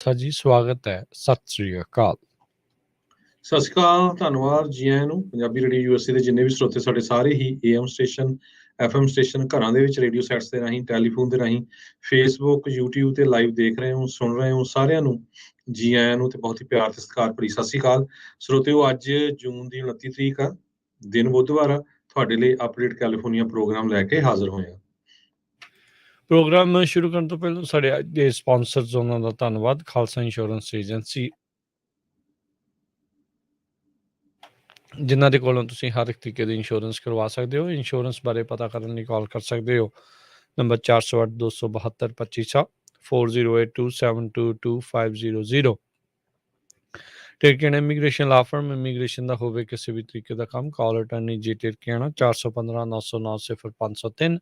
था जी स्वागत है सत श्री अकाल। ਸਤਿ ਸ਼੍ਰੀ ਅਕਾਲ, ਧੰਨਵਾਦ ਜੀ ਆਇਆਂ ਨੂੰ। ਪੰਜਾਬੀ ਰੇਡੀਓ ਯੂਐਸਏ ਦੇ ਜਿੰਨੇ ਵੀ ਸਰੋਤੇ ਸਾਡੇ ਸਾਰੇ ਹੀ ਏਐਮ ਸਟੇਸ਼ਨ, ਐਫਐਮ ਸਟੇਸ਼ਨ, ਘਰਾਂ ਦੇ ਵਿੱਚ ਰੇਡੀਓ ਸੈਟਸ ਦੇ ਰਾਹੀਂ, ਟੈਲੀਫੋਨ ਦੇ ਰਾਹੀਂ, ਫੇਸਬੁੱਕ, ਯੂਟਿਊਬ ਤੇ ਲਾਈਵ ਦੇਖ ਰਹੇ ਹੋ, ਸੁਣ ਰਹੇ ਹੋ, ਸਾਰਿਆਂ ਨੂੰ ਜੀ ਆਇਆਂ ਨੂੰ ਤੇ ਬਹੁਤ ਹੀ ਪਿਆਰ ਤੇ ਸਤਿਕਾਰ ਭਰੀ ਸਤਿ ਸ਼੍ਰੀ ਅਕਾਲ। ਸਰੋਤਿਓ, ਅੱਜ ਜੂਨ ਦੀ 29 ਤਰੀਕ ਆ, ਦਿਨ ਬੁੱਧਵਾਰ ਆ। ਤੁਹਾਡੇ ਲਈ ਅਪਡੇਟ ਕੈਲੀਫੋਰਨੀਆ ਪ੍ਰੋਗਰਾਮ ਲੈ ਕੇ ਹਾਜ਼ਰ ਹੋਏ ਆ। ਪ੍ਰੋਗਰਾਮ ਸ਼ੁਰੂ ਕਰਨ ਤੋਂ ਪਹਿਲਾਂ ਸਾਡੇ ਅੱਜ ਦੇ ਸਪਾਂਸਰਸ ਉਹਨਾਂ ਦਾ ਧੰਨਵਾਦ। ਖਾਲਸਾ ਇੰਸ਼ੋਰੈਂਸ ਏਜੰਸੀ, ਜਿਨ੍ਹਾਂ ਦੇ ਕੋਲੋਂ ਤੁਸੀਂ ਹਰ ਇੱਕ ਤਰੀਕੇ ਦੀ ਇੰਸ਼ੋਰੈਂਸ ਕਰਵਾ ਸਕਦੇ ਹੋ। ਇੰਸ਼ੋਰੈਂਸ ਬਾਰੇ ਪਤਾ ਕਰਨ ਲਈ ਕਾਲ ਕਰ ਸਕਦੇ ਹੋ ਨੰਬਰ 408 272 2500 4082722500। ਟਿਰਕੀਆਣਾ ਇਮੀਗ੍ਰੇਸ਼ਨ ਲਾ ਫਰਮ, ਇਮੀਗ੍ਰੇਸ਼ਨ ਦਾ ਹੋਵੇ ਕਿਸੇ ਵੀ ਤਰੀਕੇ ਦਾ ਕੰਮ, ਕਾਲ ਅਟਾਰਨੀ ਜੀ ਟਿਰਕੀਆਣਾ 415 909 0503।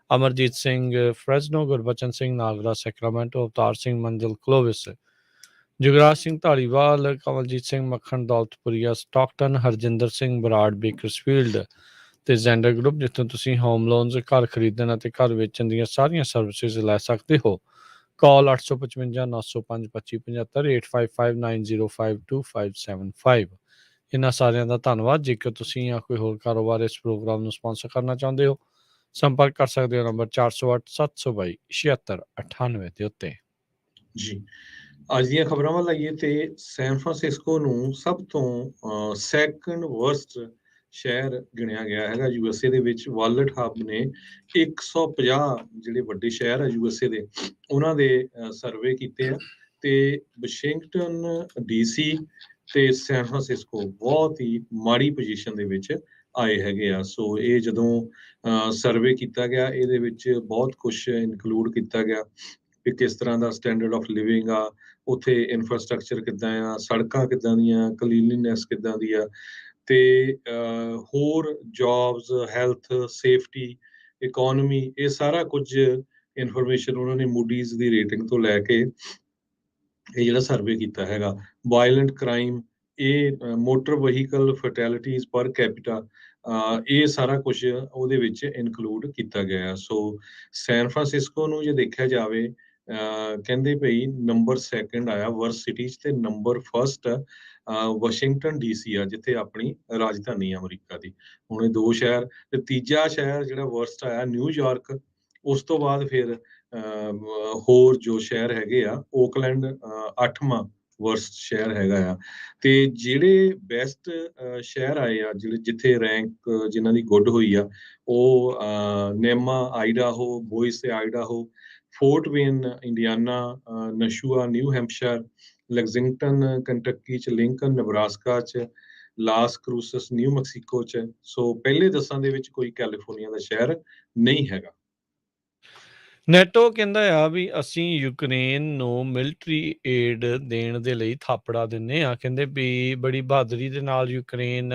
ਅਮਰਜੀਤ ਸਿੰਘ ਫਰੈਜ਼ਨੋ, ਗੁਰਬਚਨ ਸਿੰਘ ਨਾਗਰਾ ਸੈਕਰਾਮੈਂਟੋ, ਅਵਤਾਰ ਸਿੰਘ ਮੰਜ਼ਿਲ ਕਲੋਵਿਸ, ਜੁਗਰਾਜ ਸਿੰਘ ਧਾਲੀਵਾਲ, ਕਮਲਜੀਤ ਸਿੰਘ ਮੱਖਣ ਦੌਲਤਪੁਰੀਆ ਸਟਾਕਟਨ, ਹਰਜਿੰਦਰ ਸਿੰਘ ਬਰਾੜ ਬੇਕਰਸਫੀਲਡ ਤੇ ਜ਼ੈਂਡਰ ਗਰੁੱਪ, ਜਿੱਥੋਂ ਤੁਸੀਂ ਹੋਮ ਲੋਨਸ, ਘਰ ਖਰੀਦਣ ਅਤੇ ਘਰ ਵੇਚਣ ਦੀਆਂ ਸਾਰੀਆਂ ਸਰਵਿਸਿਜ਼ ਲੈ ਸਕਦੇ ਹੋ। ਕਾਲ 855 905 2575 8559052575। ਇਹਨਾਂ ਸਾਰਿਆਂ ਦਾ ਧੰਨਵਾਦ। ਜੇਕਰ ਤੁਸੀਂ ਜਾਂ ਕੋਈ ਹੋਰ ਕਾਰੋਬਾਰ ਇਸ ਪ੍ਰੋਗਰਾਮ ਨੂੰ ਸਪਾਂਸਰ ਕਰਨਾ ਚਾਹੁੰਦੇ ਹੋ, ਸੰਪਰਕ ਕਰ ਸਕਦੇ ਹੋ ਨੰਬਰ 408 722 7698 ਦੇ ਉੱਤੇ। ਜੀ, ਅੱਜ ਦੀਆਂ ਖਬਰਾਂ ਵੱਲ ਆਈਏ ਤੇ ਸੈਨ ਫਰਾਂਸਿਸਕੋ ਨੂੰ ਸਭ ਤੋਂ ਸੈਕੰਡ ਵਰਸਟ ਸ਼ਹਿਰ ਗਿਣਿਆ ਗਿਆ ਹੈਗਾ ਯੂਐਸਏ ਦੇ ਵਿੱਚ। ਵਾਲਟ ਹੱਬ ਨੇ 150 ਜਿਹੜੇ ਵੱਡੇ ਸ਼ਹਿਰ ਆ ਯੂਐਸਏ ਦੇ, ਉਹਨਾਂ ਦੇ ਸਰਵੇ ਕੀਤੇ ਆ ਤੇ ਵਾਸ਼ਿੰਗਟਨ ਡੀਸੀ ਤੇ ਸੈਨ ਫਰਾਂਸਿਸਕੋ ਬਹੁਤ ਹੀ ਮਾੜੀ ਪੋਜੀਸ਼ਨ ਦੇ ਵਿੱਚ ਆਏ ਹੈਗੇ ਆ। ਸੋ ਇਹ ਜਦੋਂ ਸਰਵੇ ਕੀਤਾ ਗਿਆ, ਇਹਦੇ ਵਿੱਚ ਬਹੁਤ ਕੁਝ ਇਨਕਲੂਡ ਕੀਤਾ ਗਿਆ ਕਿ ਕਿਸ ਤਰ੍ਹਾਂ ਦਾ ਸਟੈਂਡਰਡ ਆਫ ਲਿਵਿੰਗ ਆ ਉੱਥੇ, ਇਨਫਰਾਸਟਰਕਚਰ ਕਿੱਦਾਂ ਆ, ਸੜਕਾਂ ਕਿੱਦਾਂ ਦੀਆਂ, ਕਲੀਨਲੀਨੈਸ ਕਿੱਦਾਂ ਦੀ ਆ, ਤੇ ਹੋਰ ਜੌਬਸ, ਹੈਲਥ, ਸੇਫਟੀ, ਇਕੋਨਮੀ, ਇਹ ਸਾਰਾ ਕੁਝ ਇਨਫੋਰਮੇਸ਼ਨ ਉਹਨਾਂ ਨੇ ਮੂਡੀਜ਼ ਦੀ ਰੇਟਿੰਗ ਤੋਂ ਲੈ ਕੇ ਇਹ ਜਿਹੜਾ ਸਰਵੇ ਕੀਤਾ ਹੈਗਾ। ਵਾਇਲੈਂਟ ਕ੍ਰਾਈਮ, ਇਹ ਮੋਟਰ ਵਹੀਕਲ ਫੈਟੈਲਿਟੀਜ਼ ਪਰ ਕੈਪੀਟਾ, ਇਹ ਸਾਰਾ ਕੁਝ ਉਹਦੇ ਵਿੱਚ ਇਨਕਲੂਡ ਕੀਤਾ ਗਿਆ। ਸੋ ਸੈਨ ਫਰਾਂਸਿਸਕੋ ਨੂੰ ਜੇ ਦੇਖਿਆ ਜਾਵੇ, ਕਹਿੰਦੇ ਭਈ ਨੰਬਰ 2 ਆਇਆ ਵਰਸ ਸਿਟੀਜ਼ ਤੇ ਨੰਬਰ 1 ਵਾਸ਼ਿੰਗਟਨ ਡੀਸੀ ਆ, ਜਿੱਥੇ ਆਪਣੀ ਰਾਜਧਾਨੀ ਆ ਅਮਰੀਕਾ ਦੀ। ਹੁਣ ਇਹ ਦੋ ਸ਼ਹਿਰ, ਤੇ ਤੀਜਾ ਸ਼ਹਿਰ ਜਿਹੜਾ ਵਰਸਟ ਆਇਆ ਨਿਊਯਾਰਕ। ਉਸ ਤੋਂ ਬਾਅਦ ਫਿਰ ਹੋਰ ਜੋ ਸ਼ਹਿਰ ਹੈਗੇ ਆ, ਓਕਲੈਂਡ 8ਵਾਂ ਵਰਸਟ ਸ਼ਹਿਰ ਹੈਗਾ ਆ। ਤੇ ਜਿਹੜੇ ਬੈਸਟ ਸ਼ਹਿਰ ਆਏ ਆ, ਜਿਹੜੇ ਜਿੱਥੇ ਰੈਂਕ ਜਿਨ੍ਹਾਂ ਦੀ ਗੁੱਡ ਹੋਈ ਆ, ਉਹ Nampa Idaho, Boise Idaho, Fort Wayne Indiana, Nashua New Hampshire, Lexington Kentucky ਚ, ਲਿੰਕਨ ਨਬਰਾਸਕਾ ਚ, ਲਾਸ ਕਰੂਸਸ ਨਿਊ ਮੈਕਸੀਕੋ ਚ। ਸੋ ਪਹਿਲੇ 10 ਦੇ ਵਿੱਚ ਕੋਈ ਕੈਲੀਫੋਰਨੀਆ ਦਾ ਸ਼ਹਿਰ ਨਹੀਂ ਹੈਗਾ। ਨੈਟੋ ਕਹਿੰਦਾ ਆ ਵੀ ਅਸੀਂ ਯੂਕਰੇਨ ਨੂੰ ਮਿਲਟਰੀ ਏਡ ਦੇਣ ਦੇ ਲਈ ਥਾਪੜਾ ਦਿੰਦੇ ਆ। ਕਹਿੰਦੇ ਵੀ ਬੜੀ ਬਹਾਦਰੀ ਦੇ ਨਾਲ ਯੂਕਰੇਨ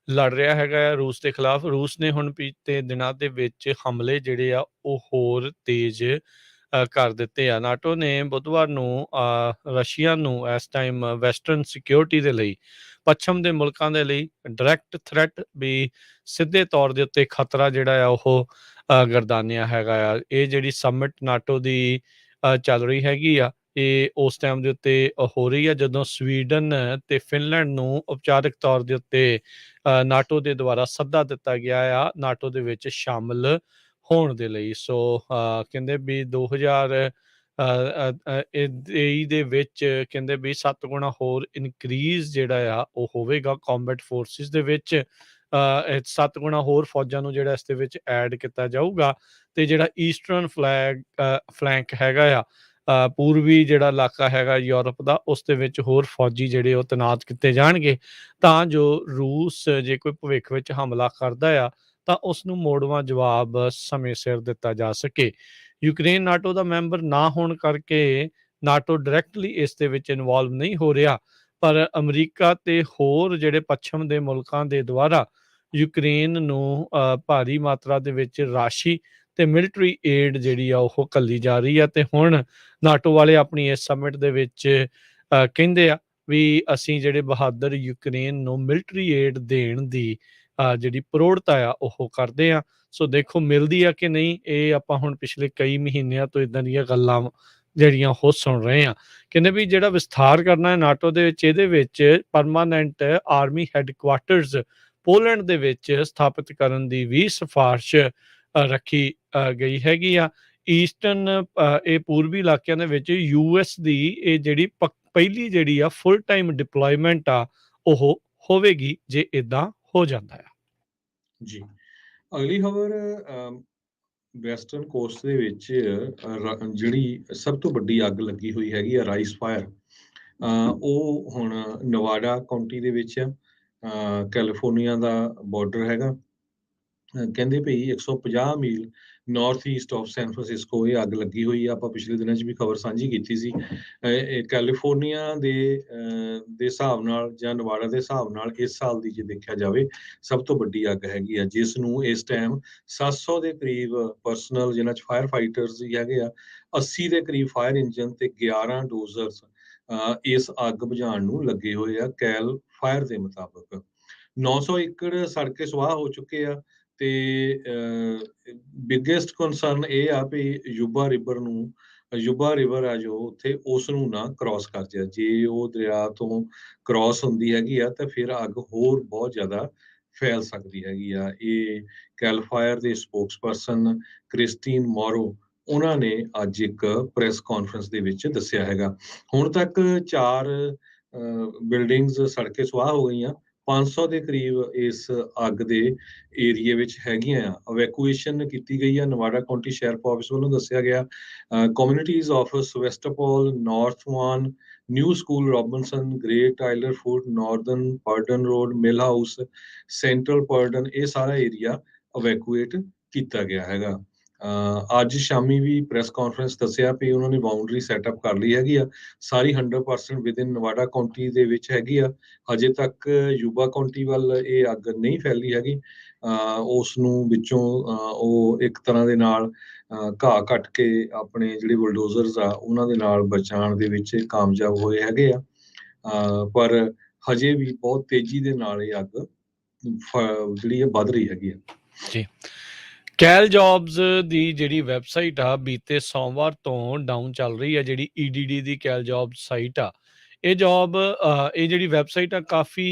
ਲੜ ਰਿਹਾ ਹੈਗਾ ਰੂਸ ਦੇ ਖਿਲਾਫ। ਰੂਸ ਨੇ ਹੁਣ ਬੀਤੇ ਦਿਨਾਂ ਦੇ ਵਿੱਚ ਹਮਲੇ ਜਿਹੜੇ ਆ ਉਹ ਹੋਰ ਤੇਜ਼ ਕਰ ਦਿੱਤੇ ਆ। ਨਾਟੋ ਨੇ ਬੁੱਧਵਾਰ ਨੂੰ ਰਸ਼ੀਆ ਨੂੰ ਇਸ ਟਾਈਮ ਵੈਸਟਰਨ ਸਿਕਿਉਰਿਟੀ ਦੇ ਲਈ, ਪੱਛਮ ਦੇ ਮੁਲਕਾਂ ਦੇ ਲਈ ਡਾਇਰੈਕਟ ਥ੍ਰੈਟ, ਵੀ ਸਿੱਧੇ ਤੌਰ ਦੇ ਉੱਤੇ ਖਤਰਾ ਜਿਹੜਾ ਆ ਉਹ ਗਰਦਾਨਿਆ ਹੈਗਾ ਆ। ਇਹ ਜਿਹੜੀ ਸਮਿਟ ਨਾਟੋ ਦੀ ਚੱਲ ਰਹੀ ਹੈਗੀ ਆ, ਇਹ ਉਸ ਟਾਈਮ ਦੇ ਉੱਤੇ ਹੋ ਰਹੀ ਆ ਜਦੋਂ ਸਵੀਡਨ ਤੇ ਫਿਨਲੈਂਡ ਨੂੰ ਔਪਚਾਰਿਕ ਤੌਰ ਦੇ ਉੱਤੇ ਨਾਟੋ ਦੇ ਦੁਆਰਾ ਸੱਦਾ ਦਿੱਤਾ ਗਿਆ ਆ ਨਾਟੋ ਦੇ ਵਿੱਚ ਸ਼ਾਮਲ ਹੋਣ ਦੇ ਲਈ। ਸੋ ਕਹਿੰਦੇ ਵੀ 2023 ਦੇ ਵਿੱਚ ਕਹਿੰਦੇ ਵੀ 7 ਗੁਣਾ ਹੋਰ ਇਨਕਰੀਜ਼ ਜਿਹੜਾ ਆ ਉਹ ਹੋਵੇਗਾ ਕੰਬੈਟ ਫੋਰਸਿਸ ਦੇ ਵਿੱਚ। 7 ਗੁਣਾ ਹੋਰ ਫੌਜਾਂ ਨੂੰ ਜਿਹੜਾ ਇਸ ਦੇ ਵਿੱਚ ਐਡ ਕੀਤਾ ਜਾਊਗਾ। ਤੇ ਜਿਹੜਾ ਈਸਟਰਨ ਫਲੈਂਕ ਹੈਗਾ ਆ, ਪੂਰਬੀ ਜਿਹੜਾ ਇਲਾਕਾ ਹੈਗਾ ਯੂਰਪ ਦਾ, ਉਸ ਦੇ ਵਿੱਚ ਹੋਰ ਫੌਜੀ ਜਿਹੜੇ ਉਹ ਤੈਨਾਤ ਕੀਤੇ ਜਾਣਗੇ ਤਾਂ ਜੋ ਰੂਸ ਜੇ ਕੋਈ ਭਵਿੱਖ ਵਿੱਚ ਹਮਲਾ ਕਰਦਾ ਆ ਤਾਂ ਉਸ ਨੂੰ ਮੋੜਵਾਂ ਜਵਾਬ ਸਮੇਂ ਸਿਰ ਦਿੱਤਾ ਜਾ ਸਕੇ। ਯੂਕਰੇਨ ਨਾਟੋ ਦਾ ਮੈਂਬਰ ਨਾ ਹੋਣ ਕਰਕੇ ਨਾਟੋ ਡਾਇਰੈਕਟਲੀ ਇਸ ਦੇ ਵਿੱਚ ਇਨਵੋਲਵ ਨਹੀਂ ਹੋ ਰਿਹਾ, ਪਰ ਅਮਰੀਕਾ ਤੇ ਹੋਰ ਜਿਹੜੇ ਪੱਛਮ ਦੇ ਮੁਲਕਾਂ ਦੇ ਦੁਆਰਾ ਯੂਕਰੇਨ ਨੂੰ ਭਾਰੀ ਮਾਤਰਾ ਦੇ ਵਿੱਚ ਰਾਸ਼ੀ ਤੇ ਮਿਲਟਰੀ ਏਡ ਜਿਹੜੀ ਆ ਉਹ ਘੱਲੀ ਜਾ ਰਹੀ ਆ। ਤੇ ਹੁਣ ਨਾਟੋ ਵਾਲੇ ਆਪਣੀ ਇਸ ਸਮਿਟ ਦੇ ਵਿੱਚ ਕਹਿੰਦੇ ਆ ਵੀ ਅਸੀਂ ਜਿਹੜੇ ਬਹਾਦਰ ਯੂਕਰੇਨ ਨੂੰ ਮਿਲਟਰੀ ਏਡ ਦੇਣ ਦੀ ਜਿਹੜੀ ਪ੍ਰੋੜਤਾ ਆ ਉਹ ਕਰਦੇ ਆ। ਸੋ ਦੇਖੋ ਮਿਲਦੀ ਆ ਕਿ ਨਹੀਂ, ਇਹ ਆਪਾਂ ਹੁਣ ਪਿਛਲੇ ਕਈ ਮਹੀਨਿਆਂ ਤੋਂ ਇਦਾਂ ਦੀਆਂ ਗੱਲਾਂ ਜਿਹੜੀਆਂ ਉਹ ਸੁਣ ਰਹੇ ਹਾਂ। ਕਹਿੰਦੇ ਵੀ ਜਿਹੜਾ ਵਿਸਥਾਰ ਕਰਨਾ ਹੈ ਨਾਟੋ ਦੇ ਵਿੱਚ, ਇਹਦੇ ਵਿੱਚ ਪਰਮਾਨੈਂਟ ਆਰਮੀ ਹੈੱਡਕੁਆਰਟਰਸ ਪੋਲੈਂਡ ਦੇ ਵਿੱਚ ਸਥਾਪਿਤ ਕਰਨ ਦੀ ਵੀ ਸਿਫਾਰਿਸ਼ ਰੱਖੀ ਗਈ ਹੈਗੀ ਆ। ਈਸਟਰਨ ਇਹ ਪੂਰਬੀ ਇਲਾਕਿਆਂ ਦੇ ਵਿੱਚ ਯੂਐਸ ਦੀ ਇਹ ਜਿਹੜੀ ਪਹਿਲੀ ਜਿਹੜੀ ਆ ਫੁੱਲ ਟਾਈਮ ਡਿਪਲੋਇਮੈਂਟ ਆ ਉਹ ਹੋਵੇਗੀ ਜੇ ਇਦਾਂ ਹੋ ਜਾਂਦਾ ਆ। ਜੀ, ਅਗਲੀ ਖਬਰ ਵੈਸਟਰਨ ਕੋਸਟ ਦੇ ਵਿੱਚ ਜਿਹੜੀ ਸਭ ਤੋਂ ਵੱਡੀ ਅੱਗ ਲੱਗੀ ਹੋਈ ਹੈਗੀ ਆ, ਰਾਈਸ ਫਾਇਰ, ਉਹ ਹੁਣ ਨਵਾਡਾ ਕਾਉਂਟੀ ਦੇ ਵਿੱਚ ਆ। ਕੈਲੀਫੋਰਨੀਆ ਦਾ ਬਾਰਡਰ ਹੈਗਾ। ਕਹਿੰਦੇ ਭਈ 150 ਮੀਲ north east of San Francisco ਇਹ ਅੱਗ ਲੱਗੀ ਹੋਈ ਆ। ਆਪਾਂ ਪਿਛਲੇ ਦਿਨਾਂ 'ਚ ਵੀ ਖਬਰ ਸਾਂਝੀ ਕੀਤੀ ਸੀ। ਇਹ ਕੈਲੀਫੋਰਨੀਆ ਦੇ ਹਿਸਾਬ ਨਾਲ ਜਾਂ ਨਵਾਡਾ ਦੇ ਹਿਸਾਬ ਨਾਲ ਇਸ ਸਾਲ ਦੀ ਜੇ ਦੇਖਿਆ ਜਾਵੇ ਸਭ ਤੋਂ ਵੱਡੀ ਅੱਗ ਹੈਗੀ ਆ, ਜਿਸ ਨੂੰ ਇਸ ਟਾਈਮ 700 ਦੇ ਕਰੀਬ ਪਰਸਨਲ, ਜਿਨ੍ਹਾਂ 'ਚ ਫਾਇਰ ਫਾਈਟਰਸ ਵੀ ਹੈਗੇ ਆ, 80 ਦੇ ਕਰੀਬ ਫਾਇਰ ਇੰਜਨ ਤੇ 11 ਡੋਜ਼ਰਸ ਇਸ ਅੱਗ ਬੁਝਾਉਣ ਨੂੰ ਲੱਗੇ ਹੋਏ ਆ। ਕੈਲ ਫਾਇਰ ਦੇ ਮੁਤਾਬਕ 900 ਏਕੜ ਸੜ ਕੇ ਸੁਆਹ ਹੋ ਚੁੱਕੇ ਆ ਤੇ ਬਿਗੇਸਟ ਕੰਸਰਨ ਇਹ ਆ ਵੀ ਯੂਬਾ ਰਿਵਰ ਆ ਜੋ ਉੱਥੇ, ਉਸ ਨੂੰ ਨਾ ਕ੍ਰਾਸ ਕਰ ਜਾਏ। ਜੇ ਉਹ ਦਰਿਆ ਤੋਂ ਕ੍ਰਾਸ ਹੁੰਦੀ ਹੈਗੀ ਆ ਤਾਂ ਫਿਰ ਅੱਗ ਹੋਰ ਬਹੁਤ ਜ਼ਿਆਦਾ ਫੈਲ ਸਕਦੀ ਹੈਗੀ ਆ। ਇਹ ਕੈਲ ਫਾਇਰ ਦੇ ਸਪੋਕਸਪਰਸਨ ਕ੍ਰਿਸਟੀਨ ਮੋਰੋ, ਉਹਨਾਂ ਨੇ ਅੱਜ ਇੱਕ ਪ੍ਰੈਸ ਕਾਨਫਰੰਸ ਦੇ ਵਿੱਚ ਦੱਸਿਆ ਹੈਗਾ। ਹੁਣ ਤੱਕ 4 ਬਿਲਡਿੰਗਸ ਸੜ ਕੇ ਸੁਆਹ ਹੋ ਗਈਆਂ। 500 ਦੇ ਕਰੀਬ ਇਸ ਅੱਗ ਦੇ ਏਰੀਏ ਵਿੱਚ ਹੈਗੀਆਂ ਆ। ਇਵੈਕੂਏਸ਼ਨ ਕੀਤੀ ਗਈ ਆ। ਨਵਾਡਾ ਕਾਉਂਟੀ ਸ਼ੈਰਿਫ ਆਫਿਸ ਵੱਲੋਂ ਦੱਸਿਆ ਗਿਆ communities of Sebastopol, north Vaughn, new school Robinson, great Tyler food, northern Purdon road, mill house, central Purdon, ਇਹ ਸਾਰਾ ਏਰੀਆ ਇਵੈਕੂਏਟ ਕੀਤਾ ਗਿਆ ਹੈਗਾ। ਅੱਜ ਸ਼ਾਮੀ ਵੀ ਪ੍ਰੈਸ ਕਾਨਫਰੰਸ ਦੱਸਿਆ ਵੀ ਉਹਨਾਂ ਨੇ ਬਾਉਂਡਰੀ ਸੈਟਅਪ ਕਰ ਲਈ ਹੈਗੀ ਆ। ਸਾਰੀ 100% ਵਿਦਿਨ ਨਵਾਡਾ ਕਾਉਂਟੀ ਦੇ ਵਿੱਚ ਹੈਗੀ ਆ। ਹਜੇ ਤੱਕ ਯੂਬਾ ਕਾਉਂਟੀ ਵੱਲ ਇਹ ਅੱਗ ਨਹੀਂ ਫੈਲੀ ਹੈਗੀ। ਉਸ ਨੂੰ ਵਿੱਚੋਂ ਉਹ ਇੱਕ ਤਰ੍ਹਾਂ ਦੇ ਨਾਲ ਘਾਹ ਕੱਟ ਕੇ ਆਪਣੇ ਜਿਹੜੇ ਬੁਲਡੋਜ਼ਰਸ ਆ ਉਹਨਾਂ ਦੇ ਨਾਲ ਬਚਾਉਣ ਦੇ ਵਿੱਚ ਕਾਮਯਾਬ ਹੋਏ ਹੈਗੇ ਆ। ਪਰ ਹਜੇ ਵੀ ਬਹੁਤ ਤੇਜ਼ੀ ਦੇ ਨਾਲ ਇਹ ਅੱਗ ਜਿਹੜੀ ਵੱਧ ਰਹੀ ਹੈਗੀ ਆ। ਜੀ, ਕੈਲ ਜੌਬਸ ਦੀ ਜਿਹੜੀ ਵੈਬਸਾਈਟ ਆ ਬੀਤੇ ਸੋਮਵਾਰ ਤੋਂ ਡਾਊਨ ਚੱਲ ਰਹੀ ਆ। ਜਿਹੜੀ EDD ਦੀ ਕੈਲ ਜੌਬ ਸਾਈਟ ਆ, ਇਹ ਜਿਹੜੀ ਵੈਬਸਾਈਟ ਆ ਕਾਫੀ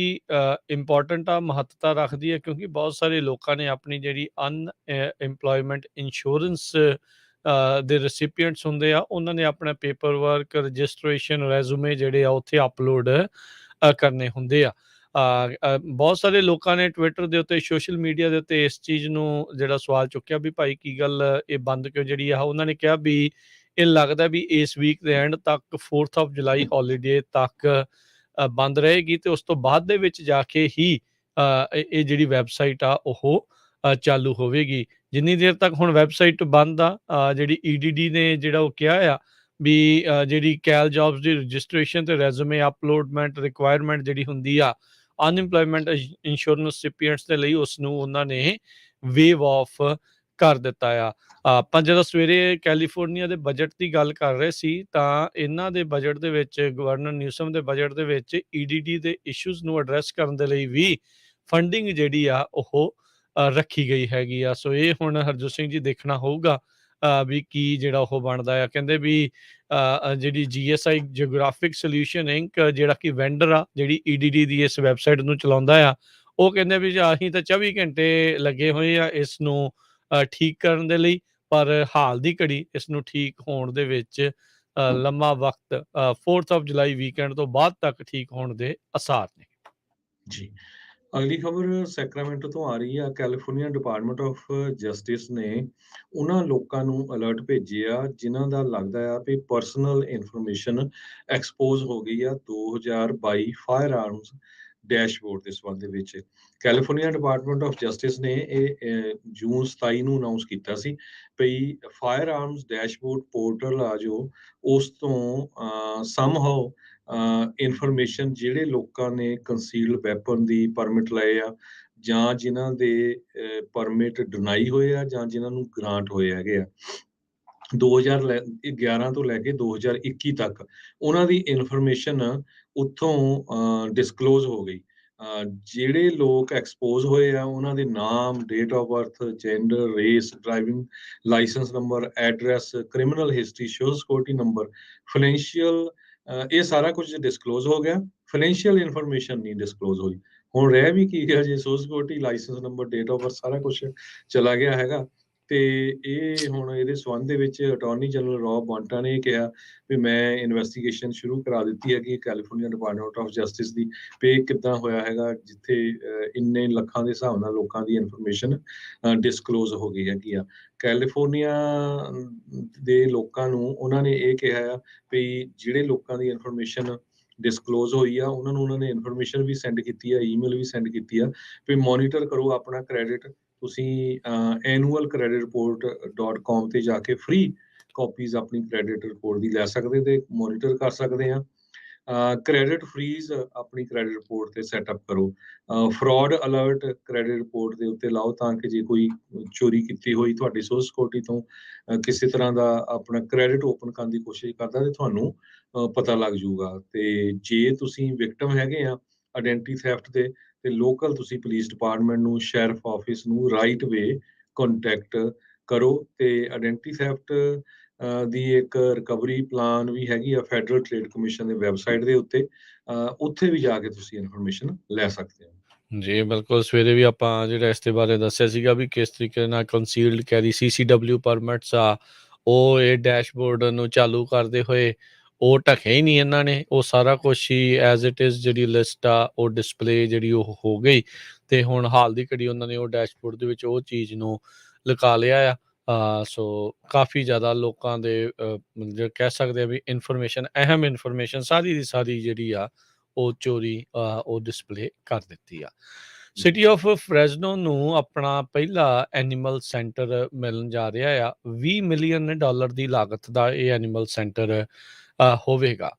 ਇੰਪੋਰਟੈਂਟ ਆ, ਮਹੱਤਤਾ ਰੱਖਦੀ ਹੈ, ਕਿਉਂਕਿ ਬਹੁਤ ਸਾਰੇ ਲੋਕਾਂ ਨੇ ਆਪਣੀ ਜਿਹੜੀ ਅਨਇੰਪਲੋਇਮੈਂਟ ਇੰਸ਼ੋਰੈਂਸ ਦੇ ਰੈਸਿਪੀਐਂਟਸ ਹੁੰਦੇ ਆ, ਉਹਨਾਂ ਨੇ ਆਪਣਾ ਪੇਪਰ ਵਰਕ, ਰਜਿਸਟ੍ਰੇਸ਼ਨ, ਰੈਜ਼ੂਮੇ ਜਿਹੜੇ ਆ ਉੱਥੇ ਅਪਲੋਡ ਕਰਨੇ ਹੁੰਦੇ ਆ। ਬਹੁਤ ਸਾਰੇ ਲੋਕਾਂ ਨੇ ਟਵਿੱਟਰ ਦੇ ਉੱਤੇ, ਸੋਸ਼ਲ ਮੀਡੀਆ ਦੇ ਉੱਤੇ ਇਸ ਚੀਜ਼ ਨੂੰ ਜਿਹੜਾ ਸਵਾਲ ਚੁੱਕਿਆ ਵੀ ਭਾਈ ਕੀ ਗੱਲ ਇਹ ਬੰਦ ਕਿਉਂ ਜਿਹੜੀ ਆ। ਉਹਨਾਂ ਨੇ ਕਿਹਾ ਵੀ ਇਹ ਲੱਗਦਾ ਵੀ ਇਸ ਵੀਕ ਦੇ ਐਂਡ ਤੱਕ 4th of July ਹੌਲੀਡੇ ਤੱਕ ਬੰਦ ਰਹੇਗੀ ਤੇ ਉਸ ਤੋਂ ਬਾਅਦ ਦੇ ਵਿੱਚ ਜਾ ਕੇ ਹੀ ਇਹ ਜਿਹੜੀ ਵੈਬਸਾਈਟ ਆ ਉਹ ਚਾਲੂ ਹੋਵੇਗੀ। ਜਿੰਨੀ ਦੇਰ ਤੱਕ ਹੁਣ ਵੈਬਸਾਈਟ ਬੰਦ ਆ, ਜਿਹੜੀ EDD ਨੇ ਜਿਹੜਾ ਉਹ ਕਿਹਾ ਆ ਵੀ ਜਿਹੜੀ ਕੈਲ ਜੌਬਸ ਦੀ ਰਜਿਸਟ੍ਰੇਸ਼ਨ ਤੇ ਰੈਜ਼ੂਮੇ ਅਪਲੋਡਮੈਂਟ ਰਿਕੁਆਇਰਮੈਂਟ ਜਿਹੜੀ ਹੁੰਦੀ ਆ ਅਨਇੰਪਲੋਇਮੈਂਟ ਇੰਸ਼ੋਰੈਂਸ ਰੈਸਿਪੀਐਂਟਸ ਦੇ ਲਈ, ਉਸ ਨੂੰ ਉਹਨਾਂ ਨੇ ਵੇਵ ਆਫ ਕਰ ਦਿੱਤਾ ਆ। ਆਪਾਂ ਜਦੋਂ ਸਵੇਰੇ ਕੈਲੀਫੋਰਨੀਆ ਦੇ ਬਜਟ ਦੀ ਗੱਲ ਕਰ ਰਹੇ ਸੀ ਤਾਂ ਇਹਨਾਂ ਦੇ ਬਜਟ ਦੇ ਵਿੱਚ, ਗਵਰਨਰ ਨਿਊਸਮ ਦੇ ਬਜਟ ਦੇ ਵਿੱਚ EDD ਦੇ ਇਸ਼ੂਜ਼ ਨੂੰ ਐਡਰੈਸ ਕਰਨ ਦੇ ਲਈ ਵੀ ਫੰਡਿੰਗ ਜਿਹੜੀ ਆ ਉਹ ਰੱਖੀ ਗਈ ਹੈਗੀ ਆ। ਸੋ ਇਹ ਹੁਣ ਹਰਜੋਤ ਸਿੰਘ ਜੀ ਦੇਖਣਾ ਹੋਊਗਾ ਵੀ ਕੀ ਜਿਹੜਾ ਉਹ ਬਣਦਾ ਆ। ਕਹਿੰਦੇ ਵੀ ਜਿਹੜੀ GSI ਜਿਓਗ੍ਰਾਫਿਕ ਸੋਲਿਊਸ਼ਨ ਇੰਕ, ਜਿਹੜਾ ਕਿ ਵੈਂਡਰ ਆ ਜਿਹੜੀ EDD ਦੀ ਇਸ ਵੈਬਸਾਈਟ ਨੂੰ ਚਲਾਉਂਦਾ ਆ, ਉਹ ਕਹਿੰਦੇ ਵੀ ਅਸੀਂ ਤਾਂ 24 ਘੰਟੇ ਲੱਗੇ ਹੋਏ ਆ ਇਸ ਨੂੰ ਠੀਕ ਕਰਨ ਦੇ ਲਈ, ਪਰ ਹਾਲ ਦੀ ਘੜੀ ਇਸ ਨੂੰ ਠੀਕ ਹੋਣ ਦੇ ਵਿੱਚ ਲੰਮਾ ਵਕਤ 4th of July ਵੀਕਐਂਡ ਤੋਂ ਬਾਅਦ ਤੱਕ ਠੀਕ ਹੋਣ ਦੇ ਆਸਾਰ ਨੇ। ਜੀ, ਅਗਲੀ ਖਬਰ ਸੈਕਰਾਮੈਂਟੋ ਤੋਂ ਆ ਰਹੀ ਆ। ਕੈਲੀਫੋਰਨੀਆ ਡਿਪਾਰਟਮੈਂਟ ਆਫ ਜਸਟਿਸ ਨੇ ਉਹਨਾਂ ਲੋਕਾਂ ਨੂੰ ਅਲਰਟ ਭੇਜੇ ਆ ਜਿਨ੍ਹਾਂ ਦਾ ਲੱਗਦਾ ਆ ਵੀ ਪਰਸਨਲ ਇਨਫੋਰਮੇਸ਼ਨ ਐਕਸਪੋਜ਼ ਹੋ ਗਈ ਆ 2022 ਫਾਇਰ ਆਰਮਸ ਡੈਸ਼ਬੋਰਡ ਦੇ ਸੰਬੰਧ ਦੇ ਵਿੱਚ। ਕੈਲੀਫੋਰਨੀਆ ਡਿਪਾਰਟਮੈਂਟ ਆਫ ਜਸਟਿਸ ਨੇ ਇਹ ਜੂਨ 27 ਨੂੰ ਅਨਾਉਂਸ ਕੀਤਾ ਸੀ ਵੀ ਫਾਇਰ ਆਰਮਸ ਡੈਸ਼ਬੋਰਡ ਪੋਰਟਲ ਆ ਜੋ, ਉਸ ਤੋਂ ਸਮਹਾਉ ਇਨਫੋਰਮੇਸ਼ਨ ਜਿਹੜੇ ਲੋਕਾਂ ਨੇ ਕੰਸੀਲਡ ਵੈਪਨ ਦੀ ਪਰਮਿਟ ਲਏ ਆ, ਜਾਂ ਜਿਨ੍ਹਾਂ ਦੇ ਪਰਮਿਟ ਡਿਨਾਈ ਹੋਏ ਆ, ਜਾਂ ਜਿਨ੍ਹਾਂ ਨੂੰ ਗ੍ਰਾਂਟ ਹੋਏ ਹੈਗੇ ਆ 2011 ਤੋਂ ਲੈ ਕੇ 2021 ਤੱਕ, ਉਹਨਾਂ ਦੀ ਇਨਫੋਰਮੇਸ਼ਨ ਉੱਥੋਂ ਡਿਸਕਲੋਜ਼ ਹੋ ਗਈ। ਜਿਹੜੇ ਲੋਕ ਐਕਸਪੋਜ਼ ਹੋਏ ਆ ਉਹਨਾਂ ਦੇ ਨਾਮ, date of birth, gender, race, driving licence number, address, criminal history, social security number, financial, ਇਹ ਸਾਰਾ ਕੁਝ ਡਿਸਕਲੋਜ਼ ਹੋ ਗਿਆ। ਫਾਈਨੈਂਸ਼ੀਅਲ ਇਨਫੋਰਮੇਸ਼ਨ ਨਹੀਂ ਡਿਸਕਲੋਜ਼ ਹੋਈ। ਹੁਣ ਰਹਿ ਵੀ ਕੀ ਗਿਆ, ਜੇ social security, licence number, date of birth ਸਾਰਾ ਕੁਝ ਚਲਾ ਗਿਆ ਹੈਗਾ। ਤੇ ਇਹ ਹੁਣ ਇਹਦੇ ਸੰਬੰਧ ਦੇ ਵਿੱਚ ਅਟਾਰਨੀ ਜਨਰਲ ਰੌਬ ਬੋਂਟਾ ਨੇ ਕਿਹਾ ਵੀ ਮੈਂ ਇਨਵੈਸਟੀਗੇਸ਼ਨ ਸ਼ੁਰੂ ਕਰਾ ਦਿੱਤੀ ਹੈ ਕਿ ਕੈਲੀਫੋਰਨੀਆ ਡਿਪਾਰਟਮੈਂਟ ਆਫ ਜਸਟਿਸ ਦੀ ਵੀ ਇਹ ਕਿੱਦਾਂ ਹੋਇਆ ਹੈਗਾ, ਜਿੱਥੇ ਇੰਨੇ ਲੱਖਾਂ ਦੇ ਹਿਸਾਬ ਨਾਲ ਲੋਕਾਂ ਦੀ ਇਨਫੋਰਮੇਸ਼ਨ ਡਿਸਕਲੋਜ਼ ਹੋ ਗਈ ਹੈਗੀ ਆ। ਕੈਲੀਫੋਰਨੀਆ ਦੇ ਲੋਕਾਂ ਨੂੰ ਉਹਨਾਂ ਨੇ ਇਹ ਕਿਹਾ ਆ ਵੀ ਜਿਹੜੇ ਲੋਕਾਂ ਦੀ ਇਨਫੋਰਮੇਸ਼ਨ ਡਿਸਕਲੋਜ਼ ਹੋਈ ਆ ਉਹਨਾਂ ਨੂੰ ਉਹਨਾਂ ਨੇ ਇਨਫੋਰਮੇਸ਼ਨ ਵੀ ਸੈਂਡ ਕੀਤੀ ਆ, ਈਮੇਲ ਵੀ ਸੈਂਡ ਕੀਤੀ ਆ ਵੀ ਮੋਨੀਟਰ ਕਰੋ ਆਪਣਾ ਕ੍ਰੈਡਿਟ। ਤੁਸੀਂ annualcreditreport.com ਤੇ ਜਾ ਕੇ ਫ੍ਰੀ ਕਾਪੀਜ਼ ਆਪਣੀ ਕ੍ਰੈਡਿਟ ਰਿਪੋਰਟ ਦੀ ਲੈ ਸਕਦੇ ਤੇ ਮੋਨੀਟਰ ਕਰ ਸਕਦੇ ਆ। ਕ੍ਰੈਡਿਟ ਫਰੀਜ਼ ਆਪਣੀ ਕ੍ਰੈਡਿਟ ਰਿਪੋਰਟ ਤੇ ਸੈਟਅਪ ਕਰੋ। ਫਰਾਡ ਅਲਰਟ ਕ੍ਰੈਡਿਟ ਰਿਪੋਰਟ ਦੇ ਉੱਤੇ ਲਾਓ ਤਾਂ ਕਿ ਜੇ ਕੋਈ ਚੋਰੀ ਕੀਤੀ ਹੋਈ ਤੁਹਾਡੀ ਸੋਸ਼ਲ ਸਿਕਿਉਰਿਟੀ ਤੋਂ ਕਿਸੇ ਤਰ੍ਹਾਂ ਦਾ ਆਪਣਾ ਕ੍ਰੈਡਿਟ ਓਪਨ ਕਰਨ ਦੀ ਕੋਸ਼ਿਸ਼ ਕਰਦਾ ਤੇ ਤੁਹਾਨੂੰ ਪਤਾ ਲੱਗ ਜਾਊਗਾ। ਤੇ ਜੇ ਤੁਸੀਂ ਵਿਕਟਮ ਹੈਗੇ ਆ ਆਇਡੈਂਟੀ ਥੈਫਟ ਦੇ ਤੇ ਲੋਕਲ ਤੁਸੀਂ ਪੁਲਿਸ ਡਿਪਾਰਟਮੈਂਟ ਨੂੰ, ਸ਼ੈਰਿਫ ਆਫਿਸ ਨੂੰ ਰਾਈਟ ਵੇ ਕੰਟੈਕਟ ਕਰੋ। ਤੇ ਆਇਡੈਂਟੀ ਥੈਫਟ ਦੀ ਇੱਕ ਰਿਕਵਰੀ ਪਲਾਨ ਵੀ ਹੈਗੀ ਆ ਫੈਡਰਲ ਟ੍ਰੇਡ ਕਮਿਸ਼ਨ ਦੇ ਵੈਬਸਾਈਟ ਦੇ ਉੱਤੇ, ਉੱਥੇ ਵੀ ਜਾ ਕੇ ਤੁਸੀਂ ਇਨਫੋਰਮੇਸ਼ਨ ਲੈ ਸਕਦੇ ਹੋ। ਜੀ ਬਿਲਕੁਲ, ਸਵੇਰੇ ਵੀ ਆਪਾਂ ਜਿਹੜਾ ਇਸ ਦੇ ਬਾਰੇ ਦੱਸਿਆ ਸੀਗਾ ਵੀ ਕਿਸ ਤਰੀਕੇ ਨਾਲ ਕੰਸੀਲਡ ਕੈਰੀ CCW ਪਰਮਿਟਸ ਆ ਉਹ ਇਹ ਡੈਸ਼ਬੋਰਡ ਨੂੰ ਚਾਲੂ ਕਰਦੇ ਹੋਏ ਉਹ ਢੱਕਿਆ ਹੀ ਨਹੀਂ ਇਹਨਾਂ ਨੇ। ਉਹ ਸਾਰਾ ਕੁਛ ਹੀ ਐਜ਼ ਇਟ ਇਜ਼ ਜਿਹੜੀ ਲਿਸਟ ਆ ਉਹ ਡਿਸਪਲੇ ਜਿਹੜੀ ਉਹ ਹੋ ਗਈ ਤੇ ਹੁਣ ਹਾਲ ਦੀ ਘੜੀ ਉਹਨਾਂ ਨੇ ਉਹ ਡੈਸ਼ਬੋਰਡ ਦੇ ਵਿੱਚ ਉਹ ਚੀਜ਼ ਨੂੰ ਲਗਾ ਲਿਆ ਆ। ਸੋ ਕਾਫੀ ਜ਼ਿਆਦਾ ਲੋਕਾਂ ਦੇ ਜੋ ਕਹਿ ਸਕਦੇ ਆ ਵੀ ਇਨਫੋਰਮੇਸ਼ਨ, ਅਹਿਮ ਇਨਫੋਰਮੇਸ਼ਨ ਸਾਰੀ ਦੀ ਸਾਰੀ ਜਿਹੜੀ ਆ ਉਹ ਚੋਰੀ ਉਹ ਡਿਸਪਲੇ ਕਰ ਦਿੱਤੀ ਆ। ਸਿਟੀ ਆਫ ਫਰੈਜ਼ਨੋ ਨੂੰ ਆਪਣਾ ਪਹਿਲਾ ਐਨੀਮਲ ਸੈਂਟਰ ਮਿਲਣ ਜਾ ਰਿਹਾ ਆ। $20 ਮਿਲੀਅਨ ਦੀ ਲਾਗਤ ਦਾ ਇਹ ਐਨੀਮਲ ਸੈਂਟਰ ਹੋਵੇਗਾ।